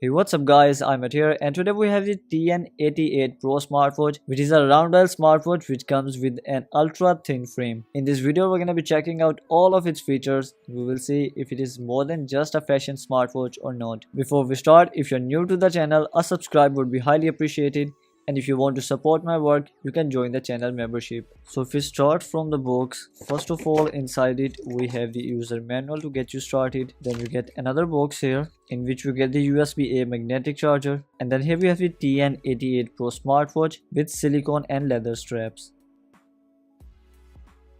Hey, what's up guys, iMAT here, and today we have the TN88 Pro smartwatch, which is a round dial smartwatch which comes with an ultra thin frame. In this video we're going to be checking out all of its features. We will see if it is more than just a fashion smartwatch or not. Before we start, if you're new to the channel, a subscribe would be highly appreciated. And if you want to support my work, you can join the channel membership. So if we start from the box, first of all inside it we have the user manual to get you started. Then we get another box here in which we get the USB-A magnetic charger. And then here we have the TN88 Pro smartwatch with silicone and leather straps.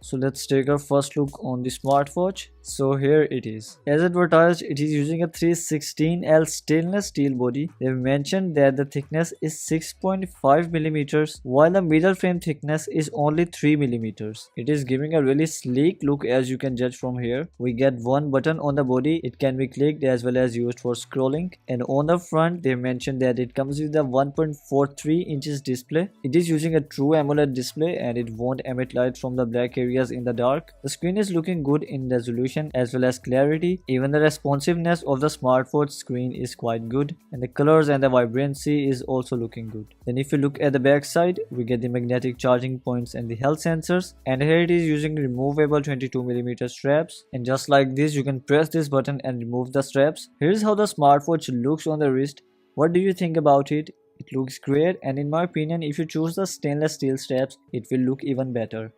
So let's take our first look on the smartwatch. So here it is. As advertised, it is using a 316L stainless steel body. They've mentioned that the thickness is 6.5mm while the middle frame thickness is only 3mm. It is giving a really sleek look as you can judge from here. We get one button on the body. It can be clicked as well as used for scrolling. And on the front, they mentioned that it comes with a 1.43 inches display. It is using a true AMOLED display and it won't emit light from the black areas in the dark. The screen is looking good in resolution as well as clarity. Even the responsiveness of the smartwatch screen is quite good, and the colors and the vibrancy is also looking good. Then if you look at the back side, we get the magnetic charging points and the health sensors, and here it is using removable 22mm straps, and just like this you can press this button and remove the straps. Here's how the smartwatch looks on the wrist. What do you think about it? It looks great, and in my opinion if you choose the stainless steel straps it will look even better.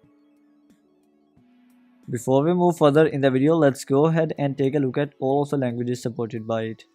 Before we move further in the video, let's go ahead and take a look at all of the languages supported by it.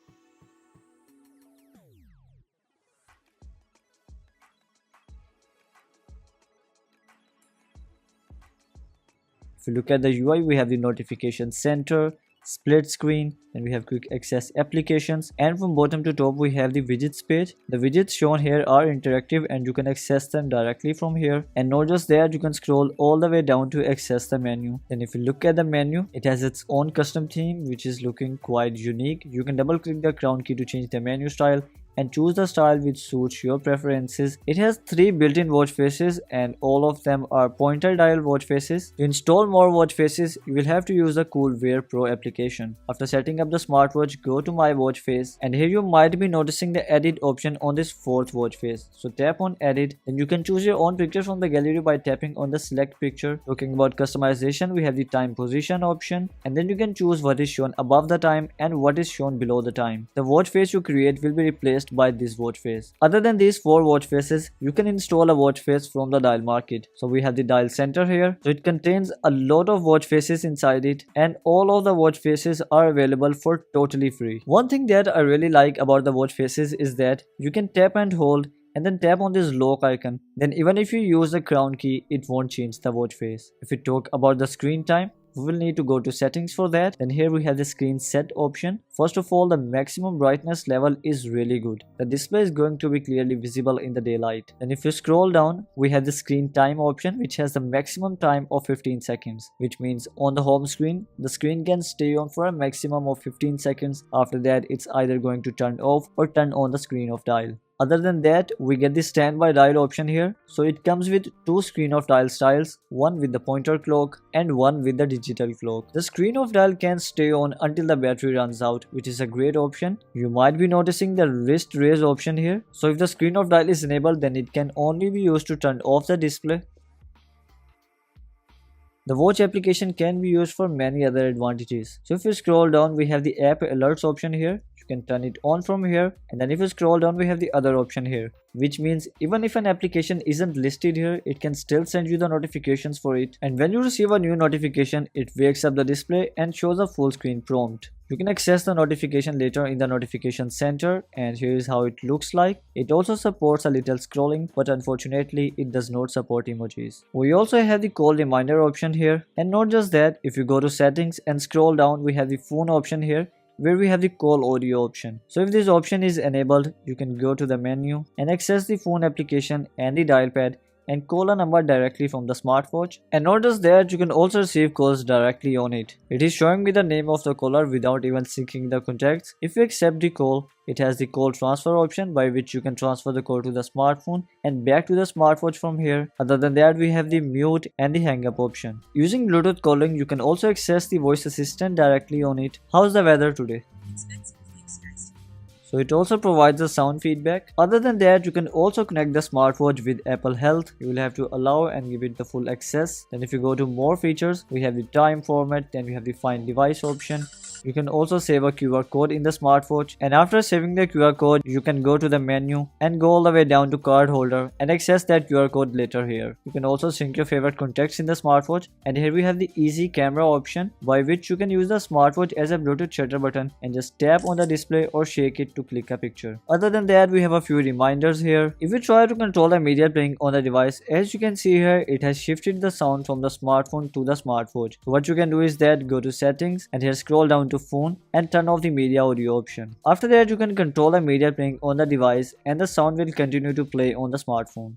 If you look at the UI, we have the notification center, split screen, and we have quick access applications, and from bottom to top we have the widgets page. The widgets shown here are interactive and you can access them directly from here, and not just that, you can scroll all the way down to access the menu. Then if you look at the menu, it has its own custom theme which is looking quite unique. You can double click the crown key to change the menu style and choose the style which suits your preferences. It has 3 built-in watch faces and all of them are pointer dial watch faces. To install more watch faces, you will have to use the Coolwear Pro application. After setting up the smartwatch, go to my watch face, and here you might be noticing the edit option on this 4th watch face. So tap on edit, then you can choose your own picture from the gallery by tapping on the select picture. Talking about customization, we have the time position option, and then you can choose what is shown above the time and what is shown below the time. The watch face you create will be replaced by this watch face. Other than these 4 watch faces, you can install a watch face from the dial market. So we have the dial center here. So it contains a lot of watch faces inside it, and all of the watch faces are available for totally free. One thing that I really like about the watch faces is that you can tap and hold and then tap on this lock icon. Then even if you use the crown key, it won't change the watch face. If we talk about the screen time, we will need to go to settings for that. Then here we have the screen set option. First of all, the maximum brightness level is really good. The display is going to be clearly visible in the daylight. Then if you scroll down, we have the screen time option which has the maximum time of 15 seconds, which means on the home screen the screen can stay on for a maximum of 15 seconds. After that it's either going to turn off or turn on the screen of dial. Other than that, we get the standby dial option here. So it comes with 2 screen of dial styles, one with the pointer clock and one with the digital clock. The screen of dial can stay on until the battery runs out, which is a great option. You might be noticing the wrist raise option here. So if the screen of dial is enabled, then it can only be used to turn off the display. The watch application can be used for many other advantages. So if you scroll down, we have the app alerts option here. You can turn it on from here, and then if you scroll down we have the other option here, which means even if an application isn't listed here, it can still send you the notifications for it, and when you receive a new notification it wakes up the display and shows a full screen prompt. You can access the notification later in the notification center, and here is how it looks like. It also supports a little scrolling, but unfortunately it does not support emojis. We also have the call reminder option here, and not just that, if you go to settings and scroll down we have the phone option here, where we have the call audio option. So if this option is enabled, you can go to the menu and access the phone application and the dial pad and call a number directly from the smartwatch. And not just that, you can also receive calls directly on it. It is showing me the name of the caller without even syncing the contacts. If you accept the call, it has the call transfer option by which you can transfer the call to the smartphone and back to the smartwatch from here. Other than that, we have the mute and the hang up option. Using Bluetooth calling, you can also access the voice assistant directly on it. How's the weather today? so it also provides a sound feedback. Other than that, you can also connect the smartwatch with Apple Health. You will have to allow and give it the full access. Then if you go to more features, we have the time format, then we have the find device option. You can also save a QR code in the smartwatch, and after saving the QR code, you can go to the menu and go all the way down to card holder and access that QR code later here. You can also sync your favorite contacts in the smartwatch, and here we have the easy camera option by which you can use the smartwatch as a Bluetooth shutter button and just tap on the display or shake it to click a picture. Other than that, we have a few reminders here. If you try to control the media playing on the device, as you can see here, it has shifted the sound from the smartphone to the smartwatch. So what you can do is that go to settings and here scroll down to phone and turn off the media audio option. After that, you can control the media playing on the device and the sound will continue to play on the smartphone.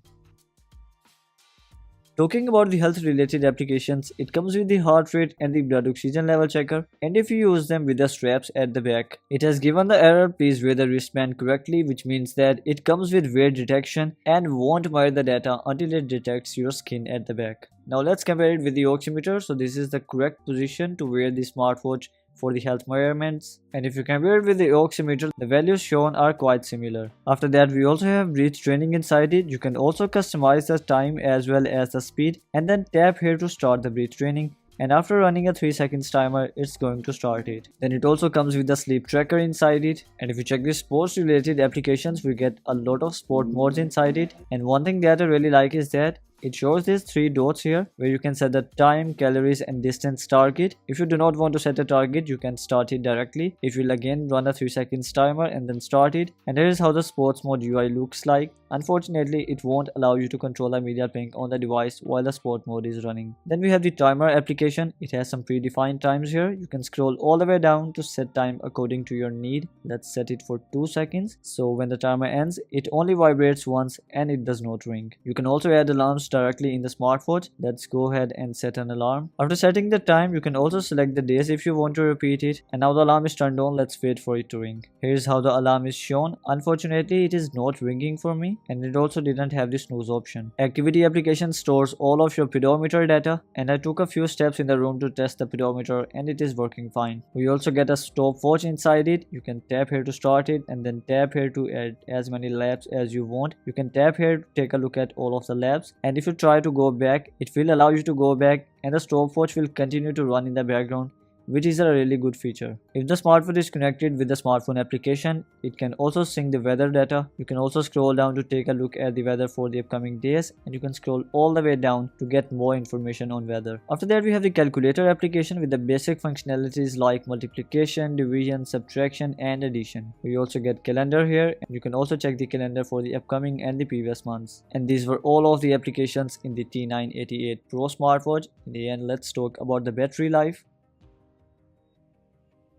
Talking about the health related applications, it comes with the heart rate and the blood oxygen level checker, and if you use them with the straps at the back. It has given the error please wear the wristband correctly, which means that it comes with wear detection and won't mirror the data until it detects your skin at the back. Now let's compare it with the oximeter. So this is the correct position to wear the smartwatch for the health measurements, and if you compare it with the oximeter, the values shown are quite similar. After that, we also have breath training inside it. You can also customize the time as well as the speed, and then tap here to start the breath training, and after running a 3 seconds timer, it's going to start it. Then it also comes with the sleep tracker inside it, and if you check the sports related applications, we get a lot of sport modes inside it, and one thing that I really like is that it shows these 3 dots here where you can set the time, calories and distance target. If you do not want to set a target, you can start it directly. It will again run a 3 seconds timer and then start it. And here is how the sports mode UI looks like. Unfortunately, it won't allow you to control the media ping on the device while the sport mode is running. Then we have the timer application. It has some predefined times here. You can scroll all the way down to set time according to your need. Let's set it for 2 seconds. So when the timer ends, it only vibrates once and it does not ring. You can also add alarms directly in the smartwatch. Let's go ahead and set an alarm. After setting the time, you can also select the days if you want to repeat it. And now the alarm is turned on. Let's wait for it to ring. Here's how the alarm is shown. Unfortunately, it is not ringing for me, and it also didn't have the snooze option. Activity application stores all of your pedometer data, and I took a few steps in the room to test the pedometer and it is working fine. We also get a stopwatch inside it. You can tap here to start it and then tap here to add as many laps as you want. You can tap here to take a look at all of the laps, and if you try to go back, it will allow you to go back and the stopwatch will continue to run in the background, which is a really good feature. If the smartphone is connected with the smartphone application, it can also sync the weather data. You can also scroll down to take a look at the weather for the upcoming days, and you can scroll all the way down to get more information on weather. After that, we have the calculator application with the basic functionalities like multiplication, division, subtraction and addition. We also get calendar here, and you can also check the calendar for the upcoming and the previous months. And these were all of the applications in the T988 Pro smartwatch. In the end, let's talk about the battery life.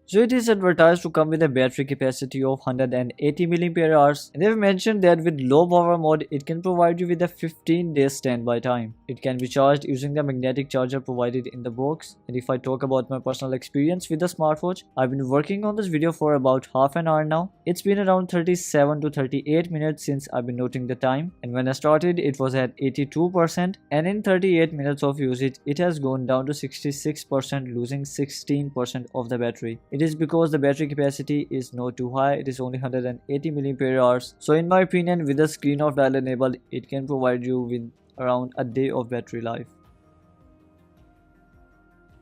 So it is advertised to come with a battery capacity of 180 mAh, and they've mentioned that with low power mode it can provide you with a 15 days standby time. It can be charged using the magnetic charger provided in the box. And if I talk about my personal experience with the smartwatch, I've been working on this video for about half an hour now. It's been around 37 to 38 minutes since I've been noting the time, and when I started it was at 82%, and in 38 minutes of usage it has gone down to 66%, losing 16% of the battery. It is because the battery capacity is not too high. It is only 180 mAh. So in my opinion, with the screen off dial enabled, it can provide you with around a day of battery life.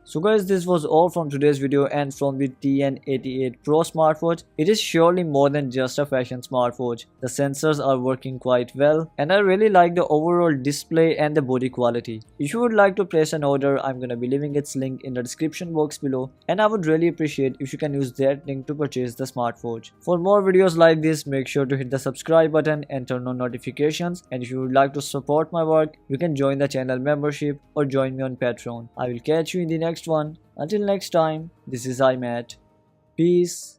So guys, this was all from today's video and from the TN88 Pro smartwatch. It is surely more than just a fashion smartwatch. The sensors are working quite well, and I really like the overall display and the body quality. If you would like to place an order, I'm gonna be leaving its link in the description box below, and I would really appreciate if you can use that link to purchase the smartwatch. For more videos like this, make sure to hit the subscribe button and turn on notifications, and if you would like to support my work, you can join the channel membership or join me on Patreon. I will catch you in the next one. Until next time, this is iMAT. Peace.